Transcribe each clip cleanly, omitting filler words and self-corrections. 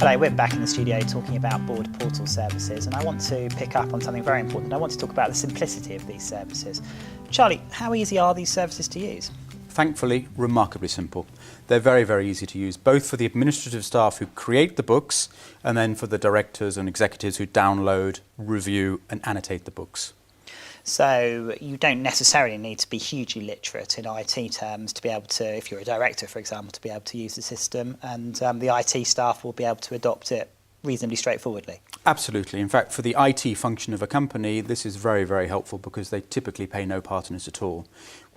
Hello, we're back in the studio talking about board portal services, and I want to pick up on something very important. I want to talk about the simplicity of these services. Charlie, how easy are these services to use? Thankfully, remarkably simple. They're very, very easy to use, both for the administrative staff who create the books and then for the directors and executives who download, review and annotate the books. So you don't necessarily need to be hugely literate in IT terms to be able to, if you're a director, for example, to be able to use the system, and the IT staff will be able to adopt it reasonably straightforwardly. Absolutely. In fact, for the IT function of a company, this is very, very helpful because they typically pay no part in it at all.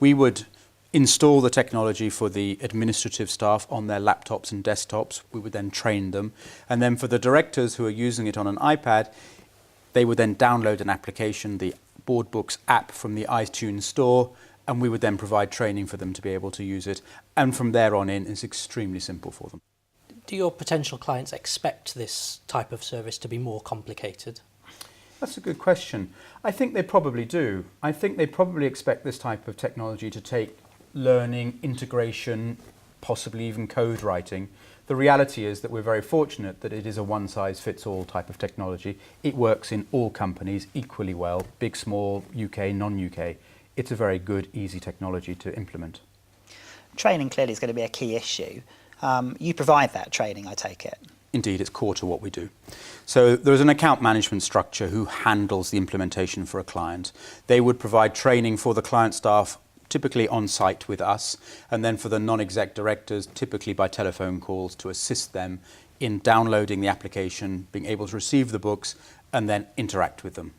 We would install the technology for the administrative staff on their laptops and desktops. We would then train them. And then for the directors who are using it on an iPad, they would then download an application, the Boardbooks app from the iTunes store, and we would then provide training for them to be able to use it. And from there on in, it's extremely simple for them. Do your potential clients expect this type of service to be more complicated? That's a good question. I think they probably do. I think they probably expect this type of technology to take learning, integration, possibly even code writing. The reality is that we're very fortunate that it is a one-size-fits-all type of technology. It works in all companies equally well, big, small, UK, non-UK. It's a very good, easy technology to implement. Training clearly is going to be a key issue. You provide that training, I take it. Indeed, it's core to what we do. So there's an account management structure who handles the implementation for a client. They would provide training for the client staff, typically on site with us, and then for the non-exec directors, typically by telephone calls to assist them in downloading the application, being able to receive the books, and then interact with them.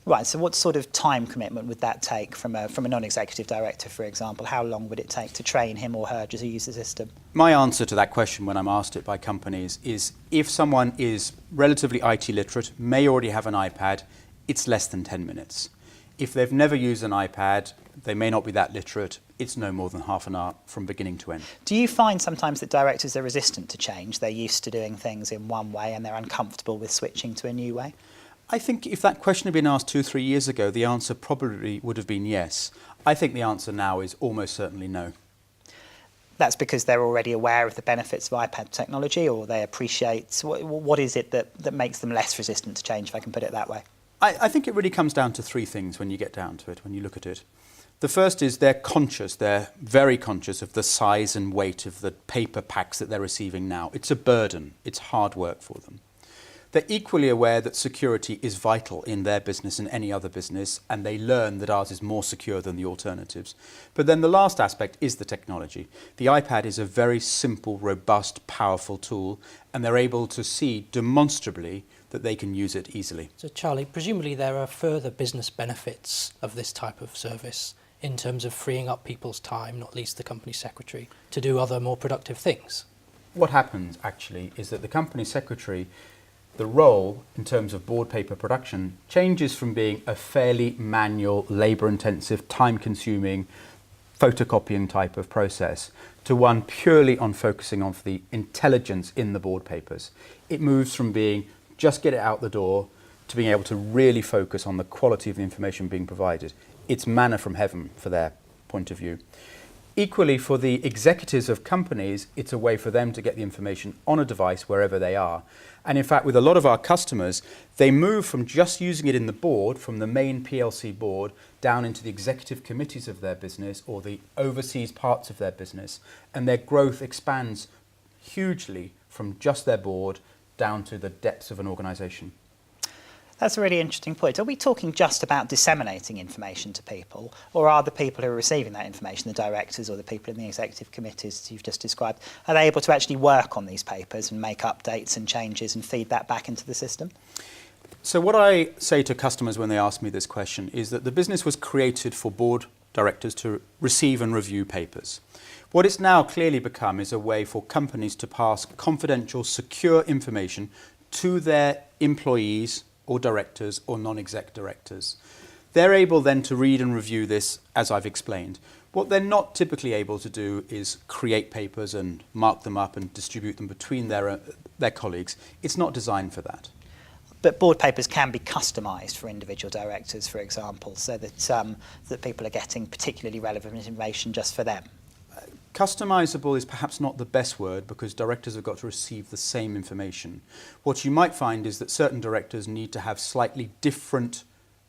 Right, so what sort of time commitment would that take from a non-executive director, for example? How long would it take to train him or her to use the system? My answer to that question when I'm asked it by companies is if someone is relatively IT literate, may already have an iPad, it's less than 10 minutes. If they've never used an iPad, they may not be that literate, it's no more than half an hour from beginning to end. Do you find sometimes that directors are resistant to change? They're used to doing things in one way and they're uncomfortable with switching to a new way? I think if that question had been asked 2-3 years ago, the answer probably would have been yes. I think the answer now is almost certainly no. That's because they're already aware of the benefits of iPad technology, or they appreciate, what is it that makes them less resistant to change, if I can put it that way? I think it really comes down to three things when you get down to it, when you look at it. The first is they're very conscious of the size and weight of the paper packs that they're receiving now. It's a burden, it's hard work for them. They're equally aware that security is vital in their business and any other business, and they learn that ours is more secure than the alternatives. But then the last aspect is the technology. The iPad is a very simple, robust, powerful tool, and they're able to see demonstrably that they can use it easily. So Charlie, presumably there are further business benefits of this type of service in terms of freeing up people's time, not least the company secretary, to do other more productive things. What happens actually is that the company secretary, the role in terms of board paper production changes from being a fairly manual, labour-intensive, time-consuming, photocopying type of process to one purely on focusing on the intelligence in the board papers. It moves from being just get it out the door to being able to really focus on the quality of the information being provided. It's manna from heaven for their point of view. Equally, for the executives of companies, it's a way for them to get the information on a device wherever they are. And in fact, with a lot of our customers, they move from just using it in the board, from the main PLC board, down into the executive committees of their business or the overseas parts of their business. And their growth expands hugely from just their board down to the depths of an organisation. That's a really interesting point. Are we talking just about disseminating information to people, or are the people who are receiving that information, the directors or the people in the executive committees you've just described, are they able to actually work on these papers and make updates and changes and feed that back into the system? So what I say to customers when they ask me this question is that the business was created for board directors to receive and review papers. What it's now clearly become is a way for companies to pass confidential, secure information to their employees or directors or non-exec directors. They're able then to read and review this, as I've explained. What they're not typically able to do is create papers and mark them up and distribute them between their colleagues. It's not designed for that. But board papers can be customised for individual directors, for example, so that, that people are getting particularly relevant information just for them. Customisable is perhaps not the best word because directors have got to receive the same information. What you might find is that certain directors need to have slightly different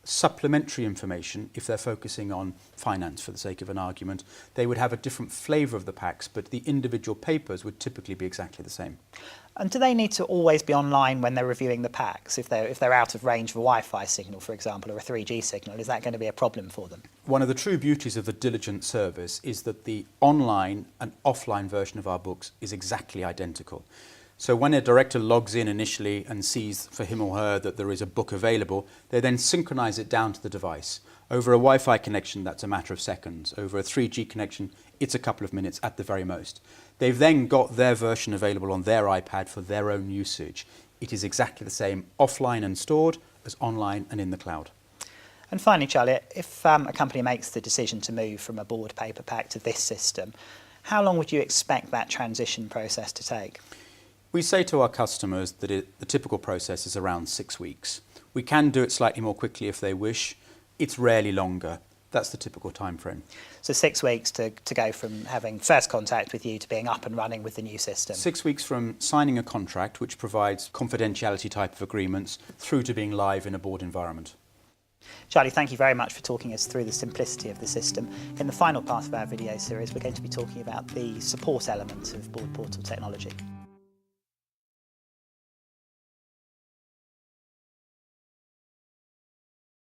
supplementary information if they're focusing on finance for the sake of an argument. They would have a different flavour of the packs, but the individual papers would typically be exactly the same. And do they need to always be online when they're reviewing the packs? If they're out of range of a Wi-Fi signal, for example, or a 3G signal, is that going to be a problem for them? One of the true beauties of the diligent service is that the online and offline version of our books is exactly identical. So when a director logs in initially and sees for him or her that there is a book available, they then synchronise it down to the device. Over a Wi-Fi connection, that's a matter of seconds. Over a 3G connection, it's a couple of minutes at the very most. They've then got their version available on their iPad for their own usage. It is exactly the same offline and stored as online and in the cloud. And finally, Charlie, if a company makes the decision to move from a board paper pack to this system, how long would you expect that transition process to take? We say to our customers that the typical process is around 6 weeks. We can do it slightly more quickly if they wish. It's rarely longer. That's the typical time frame. So 6 weeks to go from having first contact with you to being up and running with the new system? 6 weeks from signing a contract, which provides confidentiality type of agreements, through to being live in a board environment. Charlie, thank you very much for talking us through the simplicity of the system. In the final part of our video series, we're going to be talking about the support element of Board Portal technology.